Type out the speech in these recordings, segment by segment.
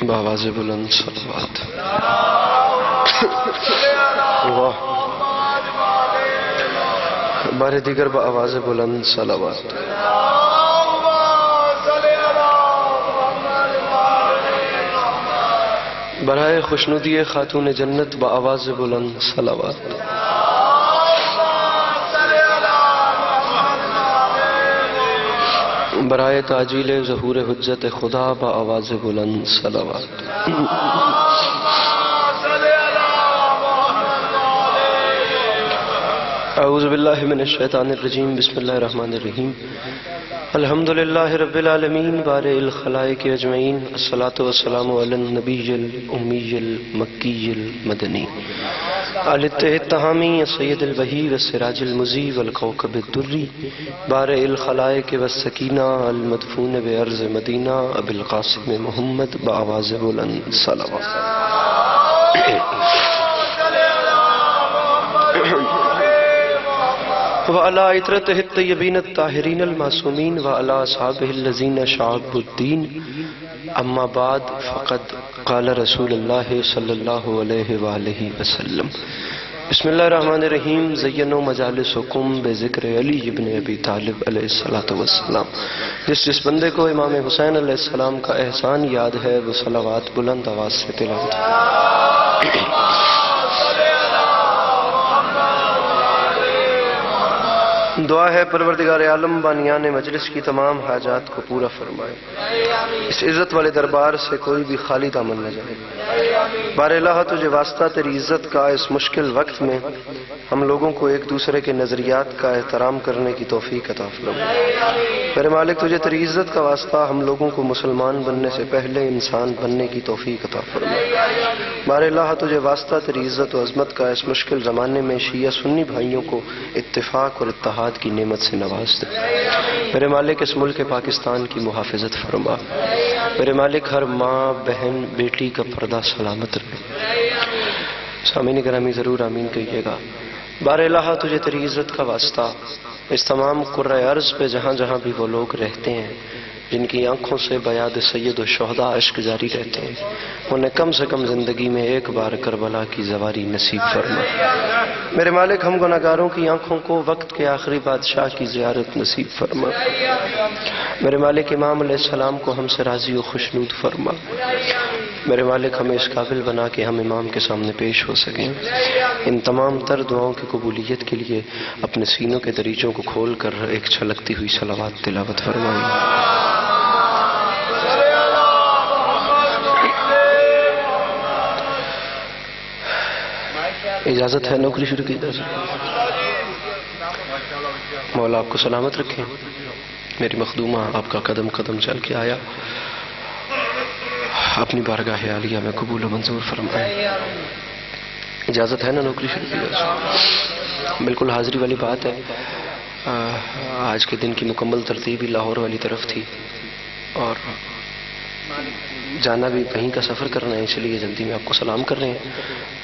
بآواز بلند صلوات. واہ بار دیگر بآواز بلند صلوات. برائے خوشنودی خاتون جنت بآواز بلند صلوات. برائے تعجیل ظہور حجت خدا بآواز بلند صلوات. اعوذ باللہ من الشیطان الرجیم. بسم اللہ الرحمن الرحیم. الحمدللہ رب العالمین بارئ الخلائق اجمعین. الصلاۃ والسلام علی النبی الامی المکی المدنی علی التہامی السید البہی والسراج المضی والکوکب الدری بارئ الخلائق والسکینہ المدفون بارض مدینہ ابی القاسم محمد بآواز بلند صلوات. وعلى عطرته الطيبين الطاهرين المعصومين وعلى أصحابه الذين شعبوا الدين. أما بعد فقد قال رسول الله صلى الله عليه وآله وسلم. بسم اللہ الرحمن الرحیم. زینوا مجالسکم بذکر علی ابن ابی طالب علیہ السلام. جس بندے کو امام حسین علیہ السلام کا احسان یاد ہے وہ صلوات بلند آواز سے تلاوت. دعا ہے پروردگار عالم بانیان مجلس کی تمام حاجات کو پورا فرمائے. اس عزت والے دربار سے کوئی بھی خالی دامن نہ جائے. بار الہ تجھے واسطہ تیری عزت کا اس مشکل وقت میں ہم لوگوں کو ایک دوسرے کے نظریات کا احترام کرنے کی توفیق عطا فرما. میرے مالک تجھے تیری عزت کا واسطہ ہم لوگوں کو مسلمان بننے سے پہلے انسان بننے کی توفیق عطا فرما. بار الہ تجھے واسطہ تیری عزت و عظمت کا اس مشکل زمانے میں شیعہ سنی بھائیوں کو اتفاق اور اتحاد کی نعمت سے نواز دے. میرے مالک اس ملک پاکستان کی محافظت فرما. میرے مالک ہر ماں بہن بیٹی کا پردہ سلامت رہے. سامعین گرامی ضرور آمین کہیے گا. بار الہ تجھے تیری عزت کا واسطہ اس تمام قرۂ ارض پہ جہاں جہاں بھی وہ لوگ رہتے ہیں جن کی آنکھوں سے بیاد سید و شہداء اشک جاری رہتے ہیں انہیں کم سے کم زندگی میں ایک بار کربلا کی زواری نصیب فرما. میرے مالک ہم گناہگاروں کی آنکھوں کو وقت کے آخری بادشاہ کی زیارت نصیب فرما. میرے مالک امام علیہ السلام کو ہم سے راضی و خوشنود فرما. میرے مالک ہمیں اس قابل بنا کہ ہم امام کے سامنے پیش ہو سکیں. ان تمام تر دعاؤں کی قبولیت کے لیے اپنے سینوں کے دریچوں کو کھول کر ایک چھلکتی ہوئی صلوات تلاوت فرمائیں. اجازت ہے نوکری شروع کی اجازت. مولا آپ کو سلامت رکھیں. میری مخدومہ آپ کا قدم قدم چل کے آیا اپنی بارگاہ عالیہ میں قبول و منظور فرمائے. اجازت ہے نا نوکری شروع کی اجازت. بالکل حاضری والی بات ہے. آج کے دن کی مکمل ترتیب ہی لاہور والی طرف تھی اور جانا بھی کہیں کا سفر کرنا ہے اس لیے جلدی میں آپ کو سلام کر رہے ہیں.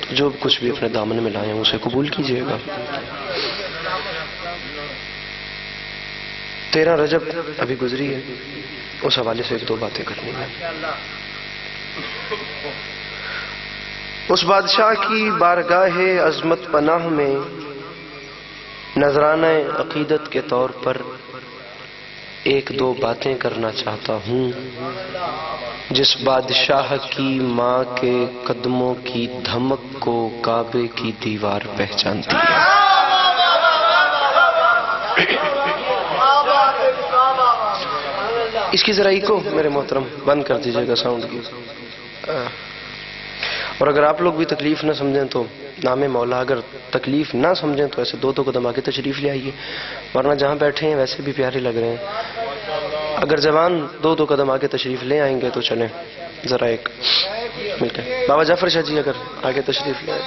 تو جو کچھ بھی اپنے دامن میں لائے ہیں اسے قبول کیجئے گا. 13 رجب ابھی گزری ہے اس حوالے سے ایک دو باتیں کرنی ہیں. اس بادشاہ کی بارگاہ عظمت پناہ میں نذرانہ عقیدت کے طور پر ایک دو باتیں کرنا چاہتا ہوں. جس بادشاہ کی ماں کے قدموں کی دھمک کو کعبے کی دیوار پہچانتی ہے. اس کی ذرا ایکو میرے محترم بند کر دیجئے گا ساؤنڈ کی. اور اگر آپ لوگ بھی تکلیف نہ سمجھیں تو نام مولا اگر تکلیف نہ سمجھیں تو ایسے دو قدم آگے تشریف لے آئیے. ورنہ جہاں بیٹھے ہیں ویسے بھی پیارے لگ رہے ہیں. اگر جوان دو قدم آگے تشریف لے آئیں گے تو چلیں ذرا ایک مل کے. بابا جعفر شاہ جی اگر آگے تشریف لے آئیں.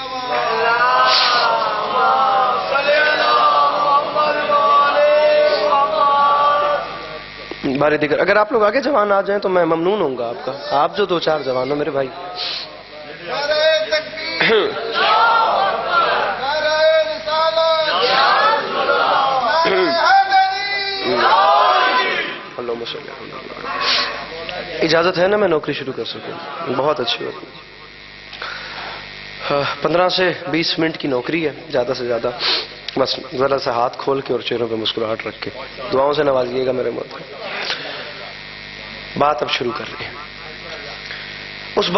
بارے دیگر اگر آپ لوگ آگے جوان آ جائیں تو میں ممنون ہوں گا آپ کا. آپ جو 2-4 جوان ہو میرے بھائی. اجازت ہے نا میں نوکری شروع کر سکوں؟ بہت اچھی ہوتی. 15 سے 20 منٹ کی نوکری ہے زیادہ سے زیادہ. بس ذرا سا ہاتھ کھول کے اور چہروں پہ مسکراہٹ رکھ کے دعاؤں سے نوازیے گا میرے محترم. بات اب شروع کر رہے ہیں. اس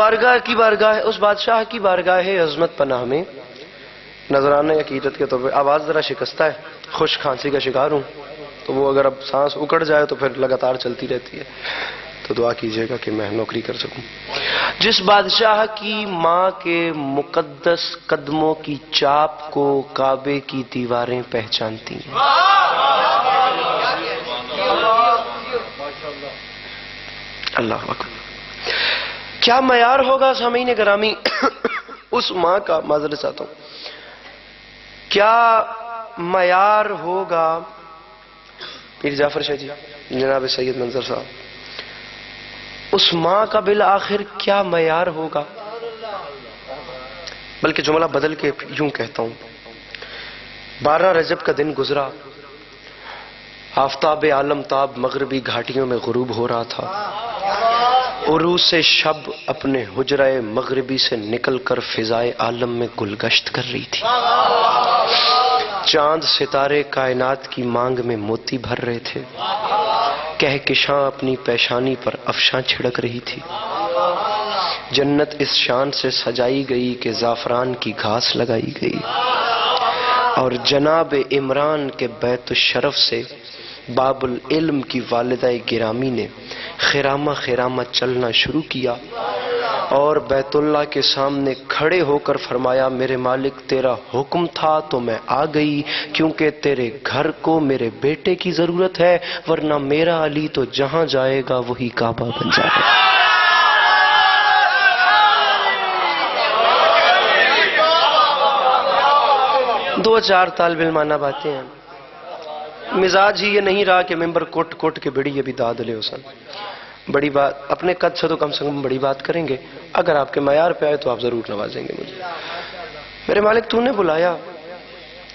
بادشاہ کی بارگاہ عظمت پناہ میں نذرانہ عقیدت کے طور پہ آواز ذرا شکستہ ہے، خشک کھانسی کا شکار ہوں، تو وہ اگر اب سانس اکڑ جائے تو پھر لگاتار چلتی رہتی ہے، تو دعا کیجیے گا کہ میں نوکری کر سکوں. جس بادشاہ کی ماں کے مقدس قدموں کی چاپ کو کعبے کی دیواریں پہچانتی ہیں. اللہ اکبر. کیا معیار ہوگا سامعین گرامی اس ماں کا، معذرت چاہتا ہوں، کیا معیار ہوگا پیر جعفر شاہ جی، جناب سید منظر صاحب، اس ماں کا بالآخر کیا معیار ہوگا؟ بلکہ جملہ بدل کے یوں کہتا ہوں، 12 رجب کا دن گزرا، آفتاب عالم تاب مغربی گھاٹیوں میں غروب ہو رہا تھا. عروس شب اپنے حجرہ مغربی سے نکل کر فضائے عالم میں گلگشت کر رہی تھی. چاند ستارے کائنات کی مانگ میں موتی بھر رہے تھے. کہکشاں اپنی پیشانی پر افشاں چھڑک رہی تھی. جنت اس شان سے سجائی گئی کہ زعفران کی گھاس لگائی گئی، اور جناب عمران کے بیت الشرف سے باب العلم کی والدہ گرامی نے خرامہ خرامہ چلنا شروع کیا، اور بیت اللہ کے سامنے کھڑے ہو کر فرمایا، میرے مالک تیرا حکم تھا تو میں آ گئی، کیونکہ تیرے گھر کو میرے بیٹے کی ضرورت ہے، ورنہ میرا علی تو جہاں جائے گا وہی کعبہ بن جائے گا. دو چار طالب علمانہ باتیں ہیں. مزاج ہی یہ نہیں رہا کہ ممبر کوٹ کوٹ کے بڑی ابھی داد لے حسن. بڑی بات اپنے قد سے تو کم سے کم بڑی بات کریں گے، اگر آپ کے معیار پہ آئے تو آپ ضرور نوازیں گے مجھے. میرے مالک تو نے بلایا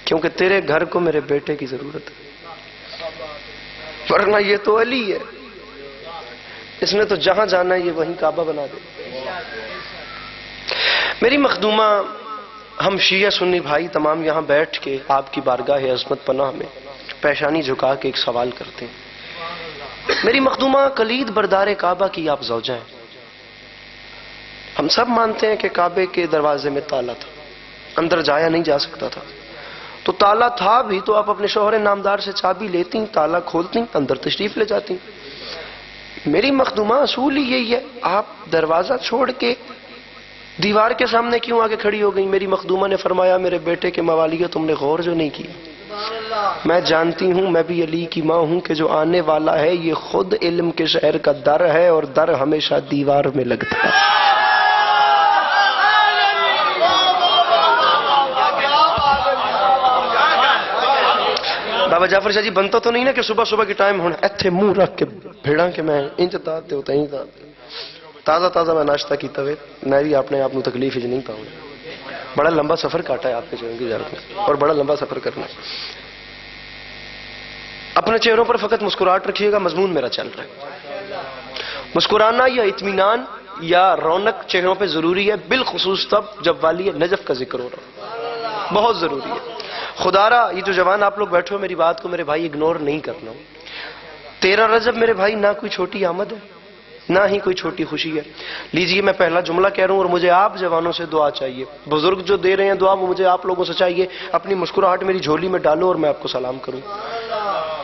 کیونکہ تیرے گھر کو میرے بیٹے کی ضرورت ہے، ورنہ یہ تو علی ہے، اس نے تو جہاں جانا ہے یہ وہیں کعبہ بنا دے. میری مخدومہ، ہم شیعہ سنی بھائی تمام یہاں بیٹھ کے آپ کی بارگاہ عظمت پناہ میں پیشانی جھکا کے ایک سوال کرتے ہیں. میری مخدومہ، کلید بردار کعبہ کی آپ زوجہ ہیں. ہم سب مانتے ہیں کہ کعبے کے دروازے میں تالا تھا، اندر جایا نہیں جا سکتا تھا، تو تالا تھا بھی تو آپ اپنے شوہر نامدار سے چابی لیتی، تالا کھولتی، اندر تشریف لے جاتی. میری مخدومہ، اصول ہی یہی ہے، آپ دروازہ چھوڑ کے دیوار کے سامنے کیوں آگے کھڑی ہو گئی؟ میری مخدومہ نے فرمایا، میرے بیٹے کے موالیہ تم نے غور جو نہیں کی. میں جانتی ہوں، میں بھی علی کی ماں ہوں، کہ جو آنے والا ہے یہ خود علم کے شہر کا در ہے، اور در ہمیشہ دیوار میں لگتا ہے. بابا جعفر شاہ جی، بنتا تو نہیں نا کہ صبح صبح کی ٹائم ہونا ایتھے منہ رکھ کے بھیڑا کہ میں انج تاتے ہوتا ہی تھا. تازہ تازہ میں ناشتہ کیتا ہوئے میں بھی اپنے آپ کو تکلیف ہی نہیں پاؤں. بڑا لمبا سفر کاٹا ہے آپ کے چہروں کی زیارت میں، اور بڑا لمبا سفر کرنا ہے. اپنے چہروں پر فقط مسکراہٹ رکھیے گا، مضمون میرا چل رہا ہے. مسکرانا یا اطمینان یا رونق چہروں پہ ضروری ہے، بالخصوص تب جب والی نجف کا ذکر ہو رہا ہو، بہت ضروری ہے. خدا را یہ جو جوان آپ لوگ بیٹھے ہو، میری بات کو میرے بھائی اگنور نہیں کرنا. 13 رجب میرے بھائی نہ کوئی چھوٹی آمد ہے، نہ ہی کوئی چھوٹی خوشی ہے. لیجئے میں پہلا جملہ کہہ رہا ہوں، اور مجھے آپ جوانوں سے دعا چاہیے. بزرگ جو دے رہے ہیں دعا، وہ مجھے آپ لوگوں سے چاہیے. اپنی مسکراہٹ میری جھولی میں ڈالو اور میں آپ کو سلام کروں.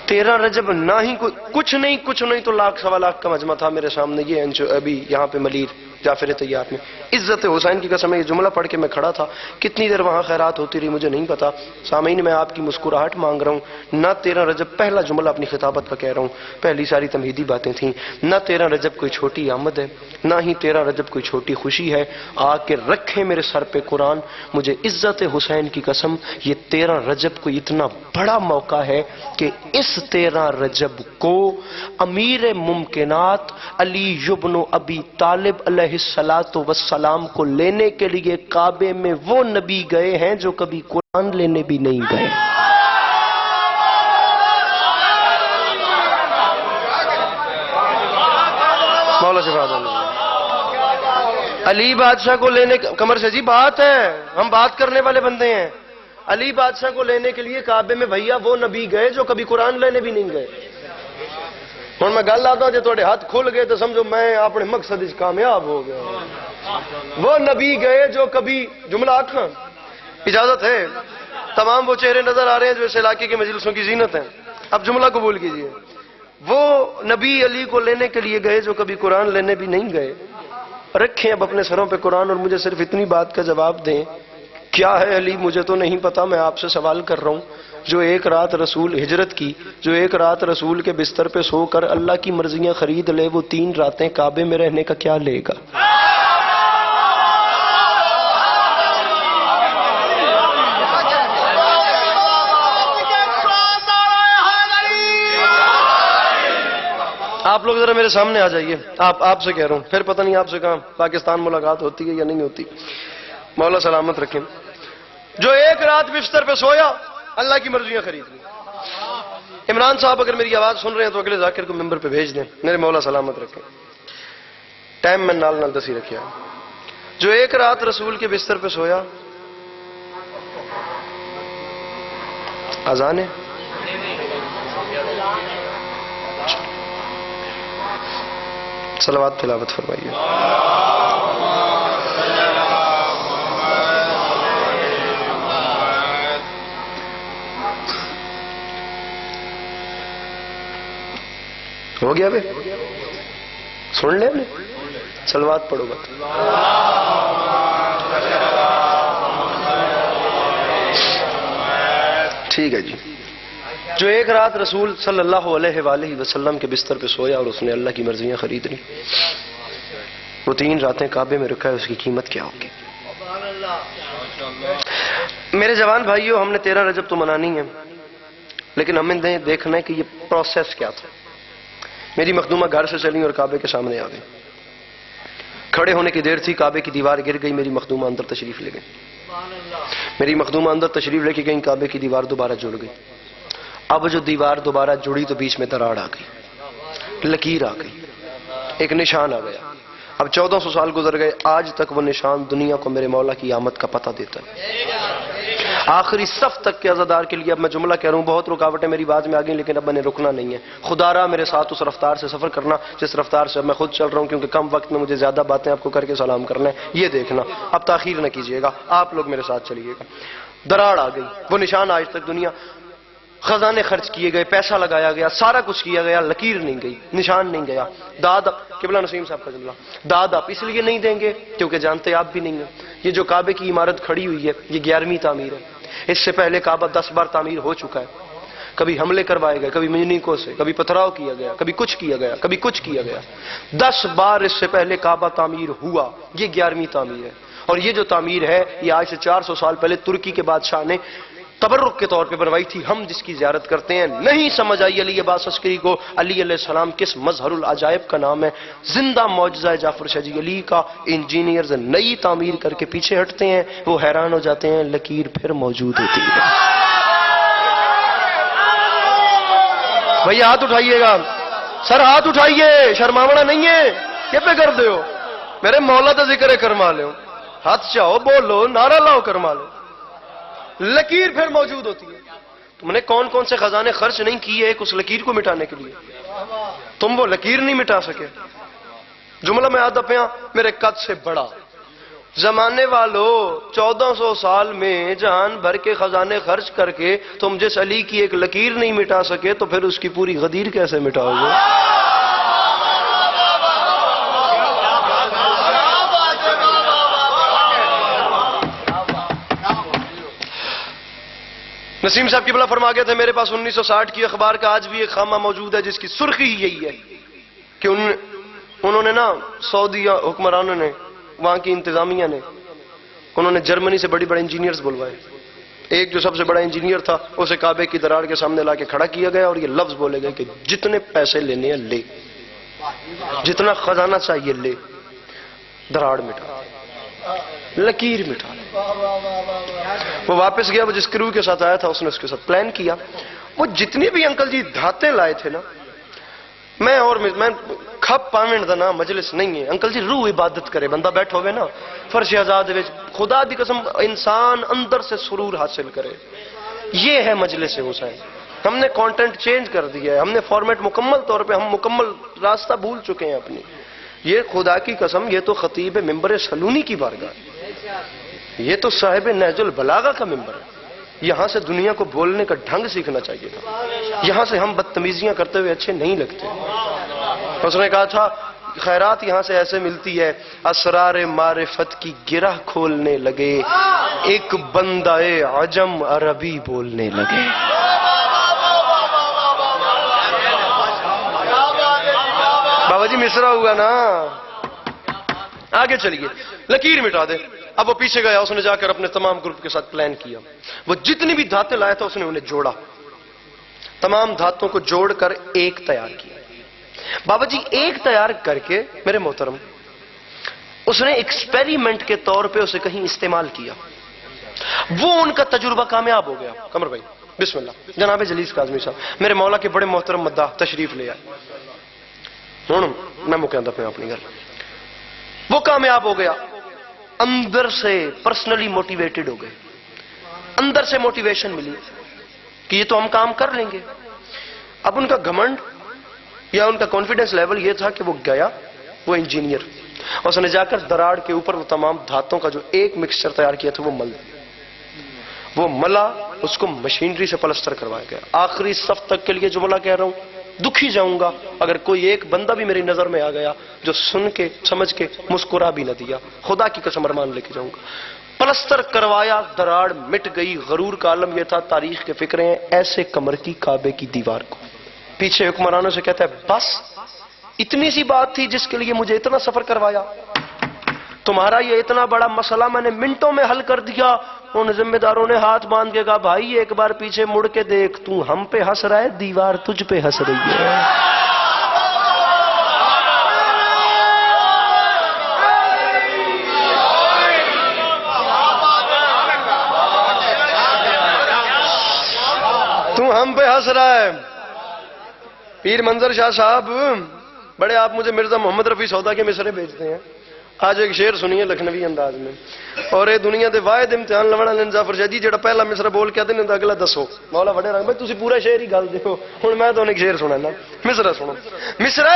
13 رجب نہ ہی کچھ نہیں تو لاکھ سوا لاکھ کا مجمع تھا میرے سامنے. یہ ابھی یہاں پہ ملیر جعفر طیار میں عزت حسین کی قسم، یہ جملہ پڑھ کے میں کھڑا تھا. کتنی دیر وہاں خیرات ہوتی رہی مجھے نہیں پتا. سامعین، میں آپ کی مسکراہٹ مانگ رہا ہوں. نہ 13 رجب، پہلا جملہ اپنی خطابت کا کہہ رہا ہوں، پہلی ساری تمہیدی باتیں تھیں. نہ 13 رجب کوئی چھوٹی آمد ہے، نہ ہی 13 رجب کوئی چھوٹی خوشی ہے. آ کے رکھے میرے سر پہ قرآن، مجھے عزت حسین کی قسم یہ 13 رجب کو اتنا بڑا موقع ہے کہ اس 13 رجب کو امیر ممکنات علی ابن ابی طالب علیہ السلام کو لینے کے لیے کعبے میں وہ نبی گئے ہیں جو کبھی قرآن لینے بھی نہیں گئے. مولا شفا دو علی بادشاہ کو لینے کمر سے جی بات ہے، ہم بات کرنے والے بندے ہیں. علی بادشاہ کو لینے کے لیے کعبے میں بھیا وہ نبی گئے جو کبھی قرآن لینے بھی نہیں گئے. ہوں میں گل آتا جی تھوڑے ہاتھ کھل گئے تو سمجھو میں اپنے مقصد کامیاب ہو گیا. وہ نبی گئے جو کبھی جملہ آخا اجازت ہے، تمام وہ چہرے نظر آ رہے ہیں جو اس علاقے کے مجلسوں کی زینت ہیں. اب جملہ قبول کیجئے. وہ نبی علی کو لینے کے لیے گئے جو کبھی قرآن لینے بھی نہیں گئے. رکھیں اب اپنے سروں پہ قرآن اور مجھے صرف اتنی بات کا جواب دیں. کیا ہے علی مجھے تو نہیں پتا، میں آپ سے سوال کر رہا ہوں. جو ایک رات رسول ہجرت کی، جو ایک رات رسول کے بستر پہ سو کر اللہ کی مرضیاں خرید لے، وہ 3 راتیں کعبے میں رہنے کا کیا لے گا؟ آپ لوگ ذرا میرے سامنے آ جائیے. آپ سے کہہ رہا ہوں، پھر پتہ نہیں آپ سے کہاں پاکستان ملاقات ہوتی ہے یا نہیں ہوتی. مولا سلامت رکھیں. جو ایک رات بستر پہ سویا، اللہ کی مرضیاں خرید لی. عمران صاحب اگر میری آواز سن رہے ہیں تو اگلے ذاکر کو ممبر پہ بھیج دیں. میرے مولا سلامت رکھیں. ٹائم میں نال دسی رکھیا. جو ایک رات رسول کے بستر پہ سویا، اذان ہے. صلوات تلاوت فرمائیے. ہو گیا بھائی، سن لیں. صلوات پڑھو بات. ٹھیک ہے جی. جو ایک رات رسول صلی اللہ علیہ وآلہ وسلم کے بستر پہ سویا اور اس نے اللہ کی مرضیاں خرید لی، وہ 3 راتیں کعبے میں رکھا ہے، اس کی قیمت کیا ہوگی؟ میرے جوان بھائیوں، ہم نے 13 رجب تو منانی ہے، لیکن ہمیں دیکھنا ہے کہ یہ پروسیس کیا تھا. میری مخدومہ گھر سے چلی اور کعبے کے سامنے آ گئی. کھڑے ہونے کی دیر تھی، کعبے کی دیوار گر گئی. میری مخدومہ اندر تشریف لے گئی. میری مخدومہ اندر تشریف لے کے گئی، کعبے کی دیوار دوبارہ جڑ گئی. اب جو دیوار دوبارہ جڑی تو بیچ میں دراڑ آ گئی، لکیر آ گئی، ایک نشان آ گیا. اب 1400 سال گزر گئے، آج تک وہ نشان دنیا کو میرے مولا کی آمد کا پتہ دیتا ہے. آخری صف تک کے عزادار کے لیے اب میں جملہ کہہ رہا ہوں. بہت رکاوٹیں میری بات میں آ گئی، لیکن اب میں نے رکنا نہیں ہے. خدا را میرے ساتھ اس رفتار سے سفر کرنا جس رفتار سے اب میں خود چل رہا ہوں، کیونکہ کم وقت میں مجھے زیادہ باتیں آپ کو کر کے سلام کرنا ہے. یہ دیکھنا، اب تاخیر نہ کیجیے گا، آپ لوگ میرے ساتھ چلیے گا. دراڑ آ گئی. وہ نشان آج تک دنیا، خزانے خرچ کیے گئے، پیسہ لگایا گیا، سارا کچھ کیا گیا، لکیر نہیں گئی، نشان نہیں گیا. داد قبلہ نسیم صاحب کا جملہ، داد آپ اس لیے نہیں دیں گے کیونکہ جانتے آپ بھی نہیں ہیں. یہ جو کعبے کی عمارت کھڑی ہوئی ہے، یہ 11ویں تعمیر ہے. اس سے پہلے کعبہ 10 بار تعمیر ہو چکا ہے. کبھی حملے کروائے گئے، کبھی منجنیکوں سے، کبھی پتھراؤ کیا گیا، کبھی کچھ کیا گیا، کبھی کچھ کیا گیا. 10 بار اس سے پہلے کعبہ تعمیر ہوا. یہ 11ویں تعمیر ہے. اور یہ جو تعمیر ہے یہ آج سے 400 سال پہلے ترکی کے بادشاہ نے تبرک کے طور پہ بنوائی تھی. ہم جس کی زیارت کرتے ہیں. نہیں سمجھ آئی علی عباس عسکری کو علی علیہ السلام کس مظہر العجائب کا نام ہے. زندہ معجزہ جعفر شاہ جی علی کا. انجینئرز نئی تعمیر کر کے پیچھے ہٹتے ہیں، وہ حیران ہو جاتے ہیں، لکیر پھر موجود ہوتی ہے. بھئی ہاتھ اٹھائیے گا، سر ہاتھ اٹھائیے، شرماونا نہیں ہے. کہ پہ کر دے ہو میرے مولا تو ذکر کرما لے. ہاتھ چاہو، بولو، نعرہ لاؤ، کرما لو. لکیر پھر موجود ہوتی ہے. تم نے کون کون سے خزانے خرچ نہیں کیے ایک اس لکیر کو مٹانے کے لیے؟ تم وہ لکیر نہیں مٹا سکے. جملہ میں آدھا پیا میرے قد سے بڑا. زمانے والوں 1400 سال میں جہان بھر کے خزانے خرچ کر کے تم جس علی کی ایک لکیر نہیں مٹا سکے تو پھر اس کی پوری غدیر کیسے مٹاؤ گے؟ نسیم صاحب قبلہ فرما گئے تھے میرے پاس 1960 کی اخبار کا آج بھی ایک خامہ موجود ہے جس کی سرخی ہی یہی ہے کہ انہوں نے نا سعودی حکمرانوں نے، وہاں کی انتظامیہ نے، انہوں نے جرمنی سے بڑی بڑے انجینئرز بلوائے. ایک جو سب سے بڑا انجینئر تھا اسے کعبے کی دراڑ کے سامنے لا کے کھڑا کیا گیا اور یہ لفظ بولے گئے کہ جتنے پیسے لینے ہیں لے، جتنا خزانہ چاہیے لے، دراڑ مٹا، لکیر مٹا. وہ واپس گیا. وہ جس کرو کے ساتھ آیا تھا اس نے اس کے ساتھ پلان کیا. وہ جتنی بھی انکل جی دھاتیں لائے تھے نا، میں کھپ پاویں دا نا مجلس نہیں ہے انکل جی، روح عبادت کرے بندہ بیٹھو گے نا فرش آزاد وچ، خدا دی قسم انسان اندر سے سرور حاصل کرے، یہ ہے مجلس حسین۔ ہم نے کانٹینٹ چینج کر دیا ہے، ہم نے فارمیٹ مکمل طور پہ، ہم مکمل راستہ بھول چکے ہیں اپنی۔ یہ خدا کی قسم یہ تو خطیب ممبر سلونی کی بارگاہ ہے، یہ تو صاحب نہج البلاغہ کا ممبر ہے، یہاں سے دنیا کو بولنے کا ڈھنگ سیکھنا چاہیے تھا، یہاں سے ہم بدتمیزیاں کرتے ہوئے اچھے نہیں لگتے۔ اس نے کہا تھا خیرات یہاں سے ایسے ملتی ہے، اسرار معرفت کی گرہ کھولنے لگے، ایک بندہ عجم عربی بولنے لگے۔ بابا جی مصرع ہوا نا، آگے چلیے، لکیر مٹا دے۔ اب وہ پیچھے گیا، اس نے جا کر اپنے تمام گروپ کے ساتھ پلان کیا، وہ جتنی بھی دھاتیں لائے تھا اس نے انہیں جوڑا، تمام دھاتوں کو جوڑ کر ایک تیار کیا۔ بابا جی ایک تیار کر کے میرے محترم اس نے ایکسپیریمنٹ کے طور پہ اسے کہیں استعمال کیا، وہ ان کا تجربہ کامیاب ہو گیا۔ قمر بھائی بسم اللہ، جناب جلیس کاظمی صاحب میرے مولا کے بڑے محترم مداح تشریف لے آئے، ہوں میں مکمل پہ اپنی گل، وہ کامیاب ہو گیا، اندر سے پرسنلی موٹیویٹڈ ہو گئے، اندر سے موٹیویشن ملی کہ یہ تو ہم کام کر لیں گے۔ اب ان کا گھمنڈ یا ان کا کانفیڈنس لیول یہ تھا کہ وہ گیا، وہ انجینئر، اور اس نے جا کر دراڑ کے اوپر وہ تمام دھاتوں کا جو ایک مکسچر تیار کیا تھا وہ ملا، اس کو مشینری سے پلسٹر کروایا گیا۔ آخری صف تک کے لیے جملہ کہہ رہا ہوں، دکھی جاؤں گا اگر کوئی ایک بندہ بھی میری نظر میں آ گیا جو سن کے سمجھ کے مسکرا بھی نہ دیا، خدا کی قسم ارمان لے کے جاؤں گا۔ پلسٹر کروایا، دراڑ مٹ گئی۔ غرور کا عالم یہ تھا، تاریخ کے فکرے ہیں، ایسے کمر کی کعبے کی دیوار کو پیچھے حکمرانوں سے کہتا ہے بس اتنی سی بات تھی جس کے لیے مجھے اتنا سفر کروایا، تمہارا یہ اتنا بڑا مسئلہ میں نے منٹوں میں حل کر دیا۔ ان ذمہ داروں نے ہاتھ باندھ کے کہا بھائی ایک بار پیچھے مڑ کے دیکھ، تو ہم پہ ہنس رہا ہے، دیوار تجھ پہ ہنس رہی ہے۔ تو ہم پہ ہنس رہا ہے۔ پیر منظر شاہ صاحب بڑے آپ مجھے مرزا محمد رفیع سودا کے مصرے بھیجتے ہیں، آج ایک شعر سنیے لکھنوی انداز میں، اور اے دنیا دے واحد امتحان لونا لن ظفر شاہ جی جڑا پہلا مصرا بول کے آتے ہیں اگلا دسو۔ مولا بڑے رنگ بھائی تسی پورا شعر ہی گل دیکھو، ہن میں تو ایک شعر سنانا، مصرا سنو۔ مصرا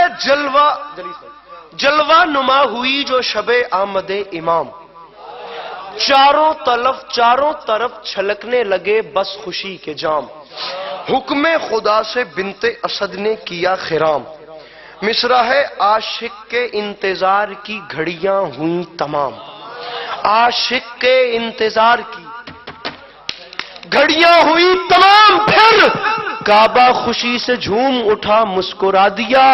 جلوہ نما ہوئی جو شب آمد امام، چاروں طرف چھلکنے لگے بس خوشی کے جام، حکم خدا سے بنت اسد نے کیا خرام، مصرع ہے عاشق کے انتظار کی گھڑیاں ہوئیں تمام، عاشق کے انتظار کی گھڑیاں ہوئی تمام، پھر کعبہ خوشی سے جھوم اٹھا مسکرا دیا،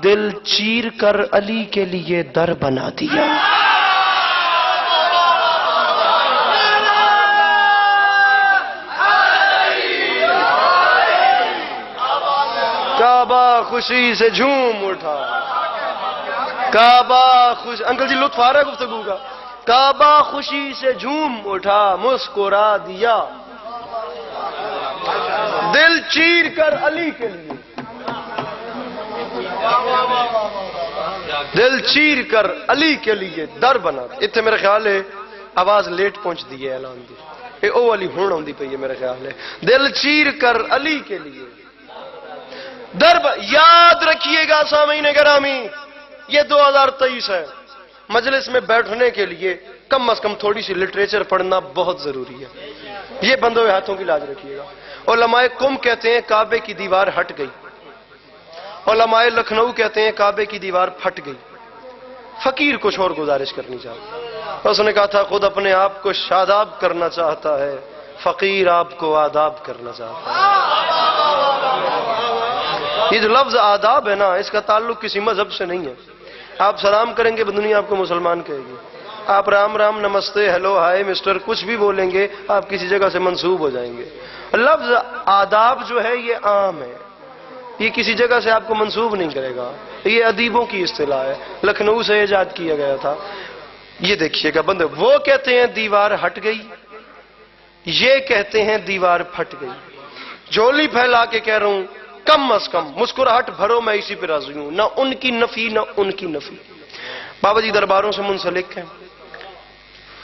دل چیر کر علی کے لیے در بنا دیا۔ کعبہ خوشی سے جھوم اٹھا، کعبہ خوش، انکل جی لطف آ رہا ہے گفتگو کا، کعبہ خوشی سے جھوم اٹھا مسکرا دیا، دل چیر کر علی کے لیے، دل چیر کر علی کے لیے در بنا۔ اتنے میرے خیال ہے آواز لیٹ پہنچ دی ہے اعلان دی، اے او علی ہون آندی پئی ہے میرے خیال ہے، دل چیر کر علی کے لیے درب۔ یاد رکھیے گا سامعین گرامی، یہ 2023 ہے، مجلس میں بیٹھنے کے لیے کم از کم تھوڑی سی لٹریچر پڑھنا بہت ضروری ہے، یہ بندوں کے ہاتھوں کی لاج رکھیے گا۔ علماء قم کہتے ہیں کعبے کی دیوار ہٹ گئی، علماء لکھنؤ کہتے ہیں کعبے کی دیوار پھٹ گئی۔ فقیر کچھ اور گزارش کرنی چاہتا، اس نے کہا تھا خود اپنے آپ کو شاداب کرنا چاہتا ہے، فقیر آپ کو آداب کرنا چاہتا ہے۔ یہ جو لفظ آداب ہے نا، اس کا تعلق کسی مذہب سے نہیں ہے۔ آپ سلام کریں گے دنیا آپ کو مسلمان کہے گی، آپ رام رام نمستے ہیلو ہائے مسٹر کچھ بھی بولیں گے آپ کسی جگہ سے منسوب ہو جائیں گے۔ لفظ آداب جو ہے یہ عام ہے، یہ کسی جگہ سے آپ کو منسوب نہیں کرے گا، یہ ادیبوں کی اصطلاح ہے، لکھنؤ سے ایجاد کیا گیا تھا۔ یہ دیکھیے گا بندے، وہ کہتے ہیں دیوار ہٹ گئی، یہ کہتے ہیں دیوار پھٹ گئی۔ جھولی پھیلا کے کہہ رہا ہوں کم از کم مسکراہٹ بھرو میں اسی پہ راضی ہوں، نہ ان کی نفی نہ ان کی نفی۔ بابا جی درباروں سے منسلک ہیں،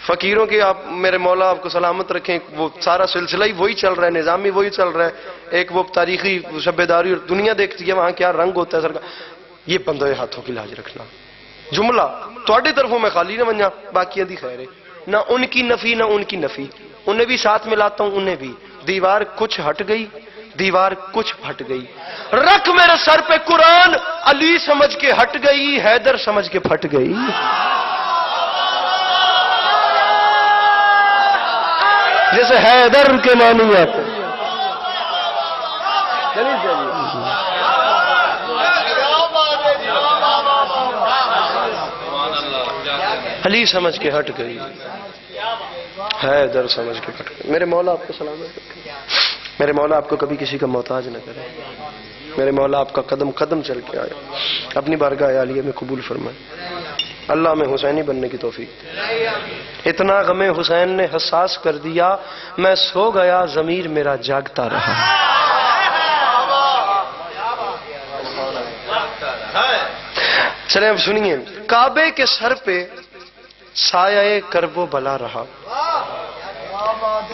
فقیروں کے آپ میرے مولا آپ کو سلامت رکھیں، وہ سارا سلسلہ ہی وہی چل رہا ہے، نظام ہی وہی چل رہا ہے، ایک وہ تاریخی شبیداری اور دنیا دیکھتی ہے وہاں کیا رنگ ہوتا ہے سرکار۔ یہ بندے ہاتھوں کی لاج رکھنا جملہ تھوڑی طرفوں میں خالی نہ بن جا، باقی دی خیر ہے، نہ ان کی نفی نہ ان کی نفی، انہیں بھی ساتھ ملاتا ہوں، انہیں بھی۔ دیوار کچھ ہٹ گئی، دیوار کچھ پھٹ گئی، رکھ میرے سر پہ قرآن، علی سمجھ کے ہٹ گئی، حیدر سمجھ کے پھٹ گئی۔ جیسے حیدر کے معنی آتے علی سمجھ کے ہٹ گئی، حیدر سمجھ کے ہٹ گئی۔ میرے مولا آپ کو سلامت رکھے، میرے مولا آپ کو کبھی کسی کا محتاج نہ کرے، میرے مولا آپ کا قدم قدم چل کے آئے، اپنی بارگاہ عالیہ میں قبول فرمائے، اللہ میں حسینی بننے کی توفیق۔ اتنا غم حسین نے حساس کر دیا، میں سو گیا ضمیر میرا جاگتا رہا۔ چلیں اب سنیے، کعبے کے سر پہ سایہ کرب و بلا رہا،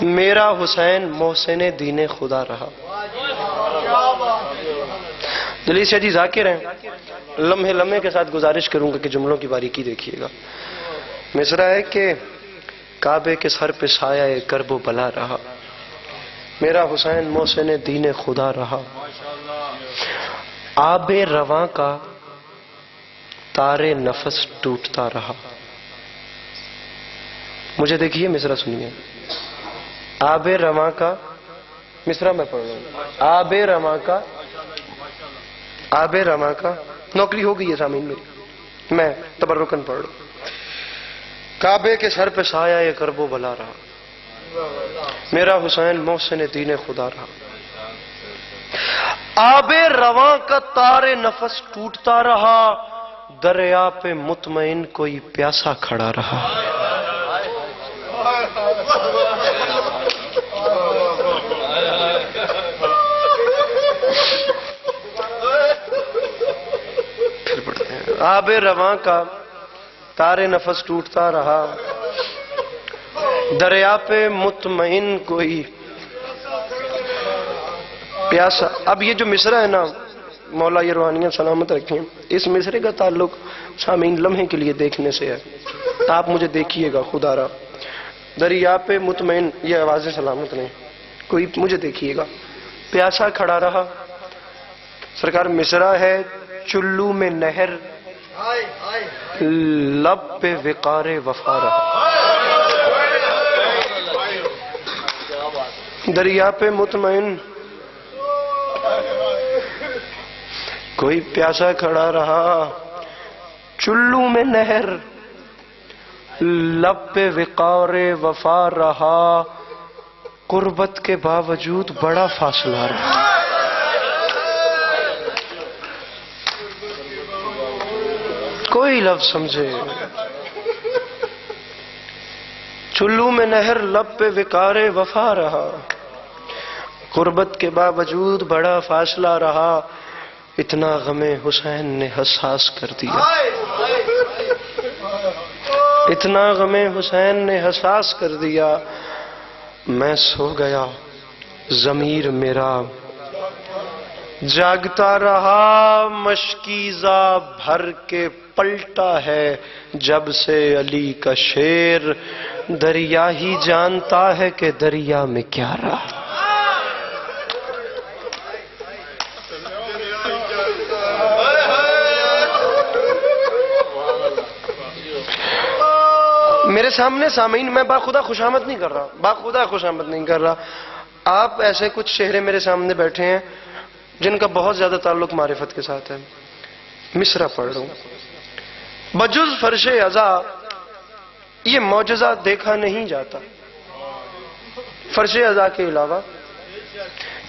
میرا حسین محسن دین خدا رہا۔ جلیس جی ذاکر ہیں، لمحے لمحے کے ساتھ گزارش کروں گا کہ جملوں کی باریکی دیکھیے گا۔ مصرع ہے کہ کعبے کے سر پہ سایہ کرب و بلا رہا، میرا حسین محسن دین خدا رہا، آب رواں کا تار نفس ٹوٹتا رہا۔ مجھے دیکھیے مصرع سنیے، آب رواں کا، مصرع میں پڑھ رہا ہوں، آب رواں کا، آب رواں کا، نوکری ہو گئی ہے سامعین میری، میں تبرکن پڑھ رہا ہوں۔ کعبے کے سر پہ سایہ کرب و بلا رہا، میرا حسین محسن دین خدا رہا، آب رواں کا تار نفس ٹوٹتا رہا، دریا پہ مطمئن کوئی پیاسا کھڑا رہا۔ آب رواں کا تار نفس ٹوٹتا رہا، دریا پہ مطمئن کوئی پیاسا۔ اب یہ جو مصرع ہے نا، مولا یہ روحانیت سلامت رکھیں، اس مصرع کا تعلق سامعین لمحے کے لیے دیکھنے سے ہے، آپ مجھے دیکھیے گا خدا را، دریا پہ مطمئن، یہ آوازیں سلامت نہیں، کوئی مجھے دیکھیے گا، پیاسا کھڑا رہا۔ سرکار مصرع ہے، چلو میں نہر لب پہ وقار وفا رہا، دریا پہ مطمئن کوئی پیاسا کھڑا رہا، چلو میں نہر لب پہ وقار وفا رہا، قربت کے باوجود بڑا فاصلہ رہا۔ کوئی لفظ سمجھے، چلو میں نہر لب پہ وقار وفا رہا، قربت کے باوجود بڑا فاصلہ رہا، اتنا غم حسین نے حساس کر دیا، اتنا غم حسین نے حساس کر دیا، میں سو گیا ضمیر میرا جاگتا رہا، مشکیزہ بھر کے پلٹا ہے جب سے علی کا شیر، دریا ہی جانتا ہے کہ دریا میں کیا رہا۔ میرے سامنے سامعین، میں باخدا خوشامد نہیں کر رہا، باخدا خوشامد نہیں کر رہا، آپ ایسے کچھ چہرے میرے سامنے بیٹھے ہیں جن کا بہت زیادہ تعلق معرفت کے ساتھ ہے۔ مصرع پڑھ رہا ہوں، بجز فرش عزا یہ معجزہ دیکھا نہیں جاتا، فرش عزا کے علاوہ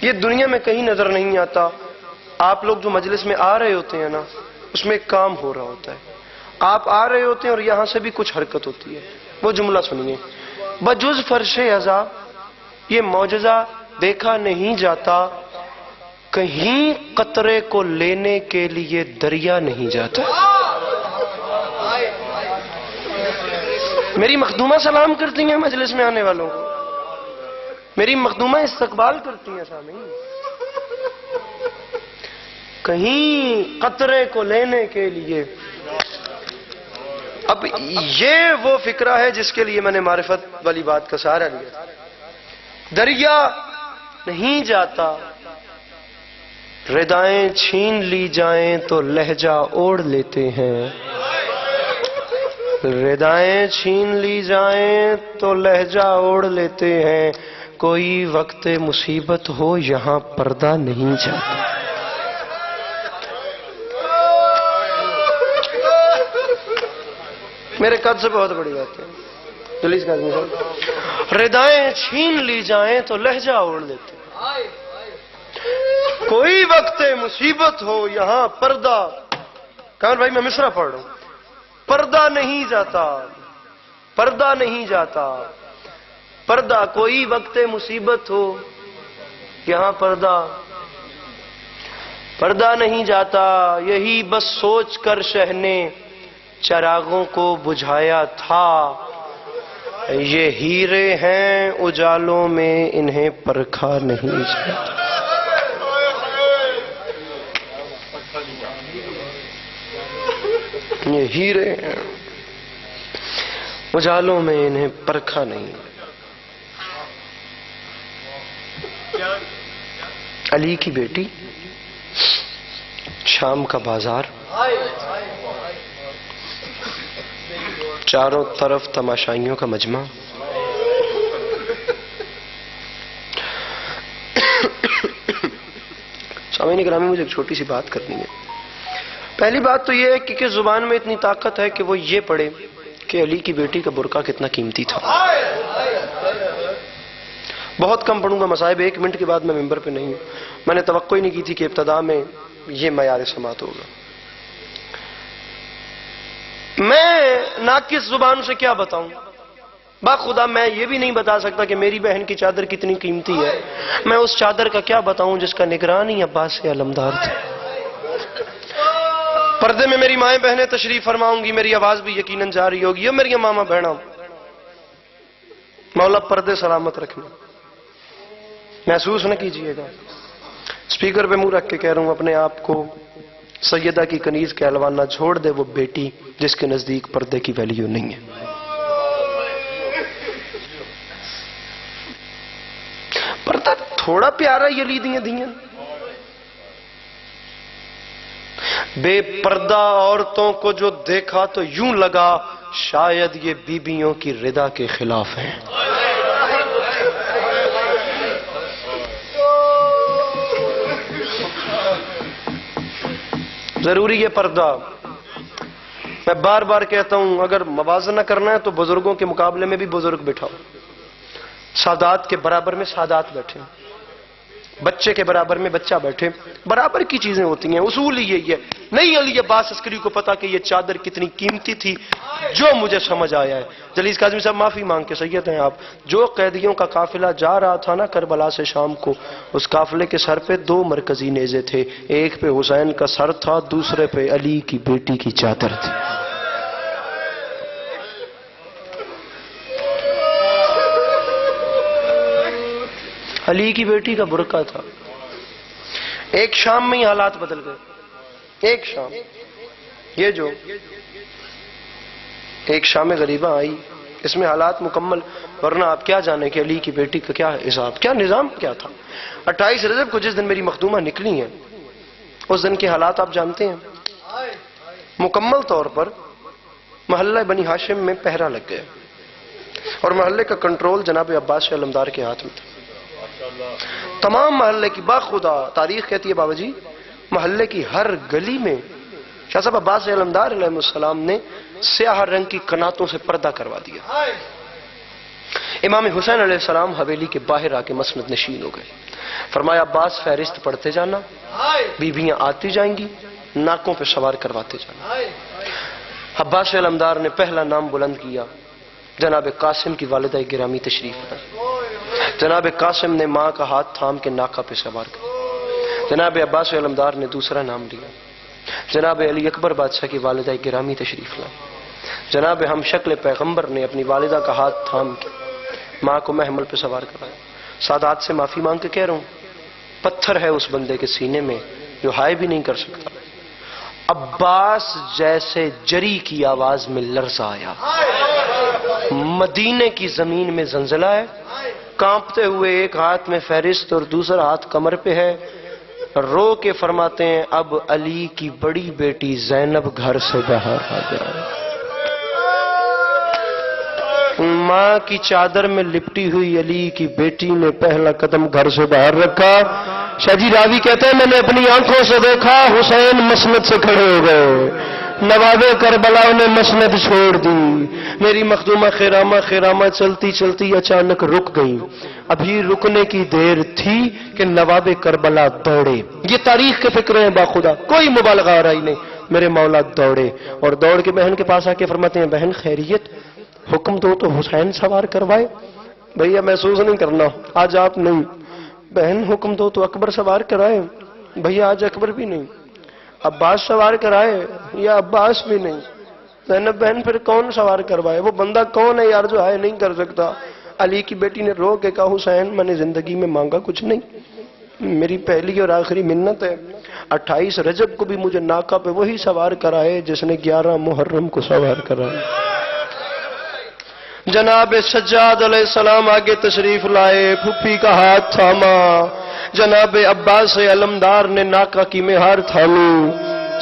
یہ دنیا میں کہیں نظر نہیں آتا۔ آپ لوگ جو مجلس میں آ رہے ہوتے ہیں نا، اس میں ایک کام ہو رہا ہوتا ہے، آپ آ رہے ہوتے ہیں اور یہاں سے بھی کچھ حرکت ہوتی ہے۔ وہ جملہ سنیے، بجز فرش عزا یہ معجزہ دیکھا نہیں جاتا، کہیں قطرے کو لینے کے لیے دریا نہیں جاتا. میری مخدومہ سلام کرتی ہیں مجلس میں آنے والوں کو، میری مخدومہ استقبال کرتی ہیں سامعین. کہیں قطرے کو لینے کے لیے. اب یہ وہ فکرہ ہے جس کے لیے میں نے معرفت والی بات کا سہارا لیا. دریا نہیں جاتا، ردائیں چھین لی جائیں تو لہجہ اوڑھ لیتے ہیں. ردائیں چھین لی جائیں تو لہجہ اوڑھ لیتے ہیں. کوئی وقت مصیبت ہو یہاں پردہ نہیں جاتا. میرے قد سے بہت بڑی بات ہے. پلیز کہا صاحب، ردائیں چھین لی جائیں تو لہجہ اوڑھ لیتے ہیں. کوئی وقت مصیبت ہو یہاں پردہ، کامل بھائی میں مصرع پڑھ رہا ہوں، پردہ نہیں جاتا، پردہ نہیں جاتا. پردہ کوئی وقت مصیبت ہو یہاں پردہ نہیں جاتا. یہی بس سوچ کر شہ نے چراغوں کو بجھایا تھا. یہ ہیرے ہیں اجالوں میں انہیں پرکھا نہیں جاتا. یہ ہیرے ہیں اجالوں میں انہیں پرکھا نہیں. علی کی بیٹی، شام کا بازار، چاروں طرف تماشائیوں کا مجمع. سامعین گرامی، مجھے ایک چھوٹی سی بات کرنی ہے. پہلی بات تو یہ ہے کہ کس زبان میں اتنی طاقت ہے کہ وہ یہ پڑھے کہ علی کی بیٹی کا برقع کتنا قیمتی تھا. بہت کم پڑھوں گا مصائب، 1 منٹ کے بعد میں ممبر پہ نہیں ہوں. میں نے توقع ہی نہیں کی تھی کہ ابتدا میں یہ معیار سماعت ہوگا. میں ناقص زبان سے کیا بتاؤں؟ باخدا میں یہ بھی نہیں بتا سکتا کہ میری بہن کی چادر کتنی قیمتی ہے. میں اس چادر کا کیا بتاؤں جس کا نگران ہی عباس علمدار تھا. پردے میں میری مائیں بہنیں تشریف فرماؤں گی، میری آواز بھی یقیناً جاری ہوگی. اور میری ماما بہنوں، مولا پردے سلامت رکھنا. محسوس نہ کیجئے گا، اسپیکر پہ منہ رکھ کے کہہ رہا ہوں، اپنے آپ کو سیدہ کی کنیز کہلوانا چھوڑ دے وہ بیٹی جس کے نزدیک پردے کی ویلیو نہیں ہے. پردہ تھوڑا پیارا یلی دیاں بے پردہ عورتوں کو جو دیکھا تو یوں لگا شاید یہ بیبیوں کی رضا کے خلاف ہیں. ضروری ہے پردہ. میں بار بار کہتا ہوں، اگر موازنہ کرنا ہے تو بزرگوں کے مقابلے میں بھی بزرگ بٹھاؤ. سادات کے برابر میں سادات بیٹھے، بچے کے برابر میں بچہ بیٹھے. برابر کی چیزیں ہوتی ہیں. اصول ہی یہی ہے. نہیں علی عباس عسکری کو پتا کہ یہ چادر کتنی قیمتی تھی. جو مجھے سمجھ آیا ہے، جلیس کاظمی صاحب معافی مانگ کے سید ہیں آپ، جو قیدیوں کا قافلہ جا رہا تھا نا کربلا سے شام کو، اس قافلے کے سر پہ 2 مرکزی نیزے تھے. ایک پہ حسین کا سر تھا، دوسرے پہ علی کی بیٹی کی چادر تھی. علی کی بیٹی کا برقع تھا. ایک شام میں ہی حالات بدل گئے. ایک شام، یہ جو ایک شام غریبہ آئی، اس میں حالات مکمل. ورنہ آپ کیا جانے کہ علی کی بیٹی کا کیا حساب، کیا نظام کیا تھا. 28 رجب کو جس دن میری مخدومہ نکلی ہیں، اس دن کے حالات آپ جانتے ہیں. مکمل طور پر محلہ بنی ہاشم میں پہرا لگ گیا اور محلے کا کنٹرول جناب عباس علمدار کے ہاتھ میں تھا. تمام محلے کی، باخدا تاریخ کہتی ہے بابا جی، محلے کی ہر گلی میں شاہ صاحب عباس علمدار علیہ السلام نے سیاہ رنگ کی کناتوں سے پردہ کروا دیا. امام حسین علیہ السلام حویلی کے باہر آ کے مسند نشین ہو گئے. فرمایا عباس فہرست پڑھتے جانا، بیویاں آتی جائیں گی، ناکوں پہ سوار کرواتے جانا. عباس علمدار نے پہلا نام بلند کیا، جناب قاسم کی والدہ گرامی تشریف لائے. جناب قاسم نے ماں کا ہاتھ تھام کے ناکہ پہ سوار کر جناب عباس علمدار نے دوسرا نام لیا. جناب علی اکبر بادشاہ کی والدہ گرامی تشریف لائے. جناب ہم شکل پیغمبر نے اپنی والدہ کا ہاتھ تھام کے ماں کو محمل پہ سوار کرایا. سادات سے معافی مانگ کے کہہ رہا ہوں، پتھر ہے اس بندے کے سینے میں جو ہائے بھی نہیں کر سکتا. عباس جیسے جری کی آواز میں لرزہ آیا. مدینے کی زمین میں زلزلہ ہے. کانپتے ہوئے ایک ہاتھ میں فہرست اور دوسرا ہاتھ کمر پہ ہے. رو کے فرماتے ہیں اب علی کی بڑی بیٹی زینب گھر سے باہر آ جائے. ماں کی چادر میں لپٹی ہوئی علی کی بیٹی نے پہلا قدم گھر سے باہر رکھا. شاہ جی راوی کہتے ہیں میں نے اپنی آنکھوں سے دیکھا حسین مسند سے کھڑے ہو گئے. نواب کربلا نے مسند چھوڑ دی. میری مخدومہ خیرامہ چلتی چلتی اچانک رک گئی. ابھی رکنے کی دیر تھی کہ نواب کربلا دوڑے. یہ تاریخ کے فکرے ہیں باخدا، کوئی مبالغہ آ رہی نہیں. میرے مولا دوڑے اور دوڑ کے بہن کے پاس آ کے فرماتے ہیں بہن خیریت، حکم دو تو حسین سوار کروائے. بھیا محسوس نہیں کرنا، آج آپ نہیں. بہن حکم دو تو اکبر سوار کرائے. بھیا آج اکبر بھی نہیں. عباس سوار کرائے یا عباس بھی نہیں. زینب بہن پھر کون سوار کروائے؟ وہ بندہ کون ہے یار جو ہائے نہیں کر سکتا؟ علی کی بیٹی نے رو کے کہا حسین میں نے زندگی میں مانگا کچھ نہیں، میری پہلی اور آخری منت ہے 28 رجب کو بھی مجھے ناکا پہ وہی سوار کرائے جس نے 11 محرم کو سوار کرائے. جناب سجاد علیہ السلام آگے تشریف لائے، پھپھی کا ہاتھ تھاما. جناب عباس علمدار نے ناکا کی مہار تھامی.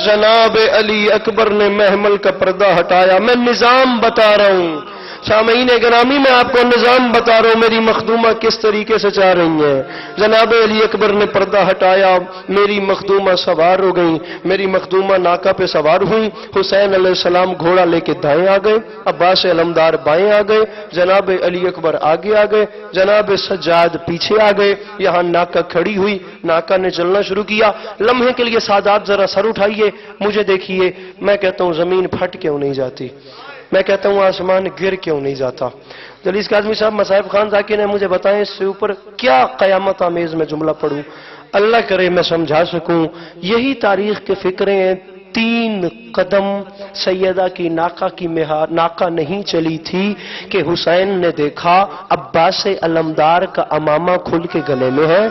جناب علی اکبر نے محمل کا پردہ ہٹایا. میں نظام بتا رہا ہوں سامعین گرامی، میں آپ کو نظام بتا رہا ہوں میری مخدومہ کس طریقے سے چاہ رہی ہیں. جناب علی اکبر نے پردہ ہٹایا، میری مخدومہ سوار ہو گئی. میری مخدومہ ناکا پہ سوار ہوئی. حسین علیہ السلام گھوڑا لے کے دائیں آ گئے، عباس علمدار بائیں آ گئے، جناب علی اکبر آگے آ گئے، جناب سجاد پیچھے آ گئے. یہاں ناکا کھڑی ہوئی، ناکا نے چلنا شروع کیا. لمحے کے لیے سادات ذرا سر اٹھائیے، مجھے دیکھیے. میں کہتا ہوں زمین پھٹ کیوں نہیں جاتی؟ میں کہتا ہوں آسمان گر کیوں نہیں جاتا؟ جلیس کاظمی صاحب مصائب خان ذاکر نے مجھے بتائیں اس سے اوپر کیا قیامت آمیز میں جملہ پڑھوں؟ اللہ کرے میں سمجھا سکوں. یہی تاریخ کے فکرے ہیں. 3 قدم سیدہ کی ناکا نہیں چلی تھی کہ حسین نے دیکھا عباس علمدار کا امامہ کھل کے گلے میں ہے،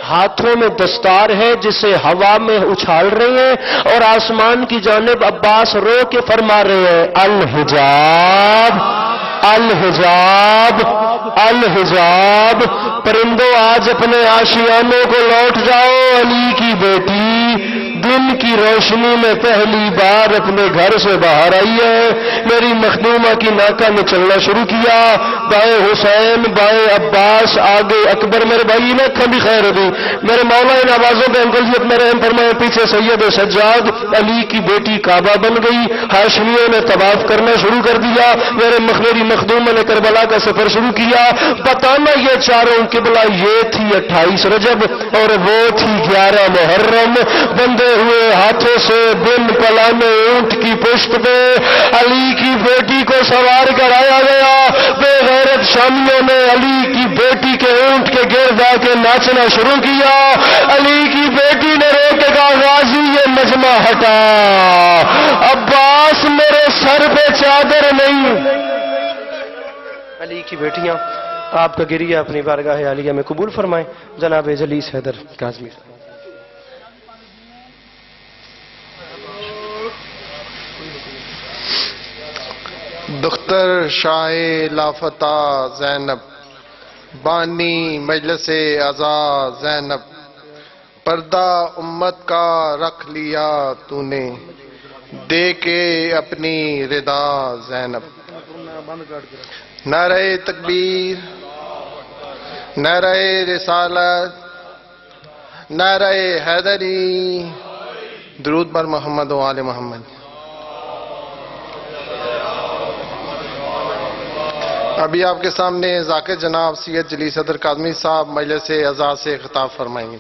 ہاتھوں میں دستار ہے جسے ہوا میں اچھال رہے ہیں، اور آسمان کی جانب عباس رو کے فرما رہے ہیں الحجاب الحجاب الحجاب. پرندوں آج اپنے آشیانوں کو لوٹ جاؤ. علی کی بیٹی دن کی روشنی میں پہلی بار اپنے گھر سے باہر آئی ہے. میری مخدومہ کی ناکا نے چلنا شروع کیا. بائیں حسین، بائیں عباس، آگے اکبر. میرے بھائی نے کبھی خیر ہوگی میرے مولا ان آوازوں پہ انکل جی اپنا رحم فرمائے. پیچھے سید سجاد، علی کی بیٹی کعبہ بن گئی. ہاشمیوں نے طواف کرنا شروع کر دیا. میری مخدومہ نے کربلا کا سفر شروع کیا. بتانا یہ چاروں قبلہ یہ تھی 28 رجب اور وہ تھی 11 محرم. بندے ہوئے ہاتھوں سے بن پلانے اونٹ کی پشت پہ علی کی بیٹی کو سوار کرایا گیا. بے غیرت شامیوں نے علی کی بیٹی کے اونٹ کے گرد آ کے ناچنا شروع کیا. علی کی بیٹی نے رو کے کہا غازی یہ مجمع ہٹا، عباس میرے سر پہ چادر نہیں. علی کی بیٹیاں آپ کا گریہ اپنی بارگاہ عالیہ میں قبول فرمائیں. جناب جلیس حیدر کاظمی. دختر شاہ لافتہ زینب، بانی مجلس عزا زینب، پردہ امت کا رکھ لیا تو نے دے کے اپنی رضا زینب. نعرہ تکبیر، نعرہ رسالت، نعرہ حیدری، درود بر محمد و آل محمد. ابھی آپ کے سامنے ذاکر جناب سید جلیس صدر کاظمی صاحب مجلس اعزاز سے خطاب فرمائیں گے.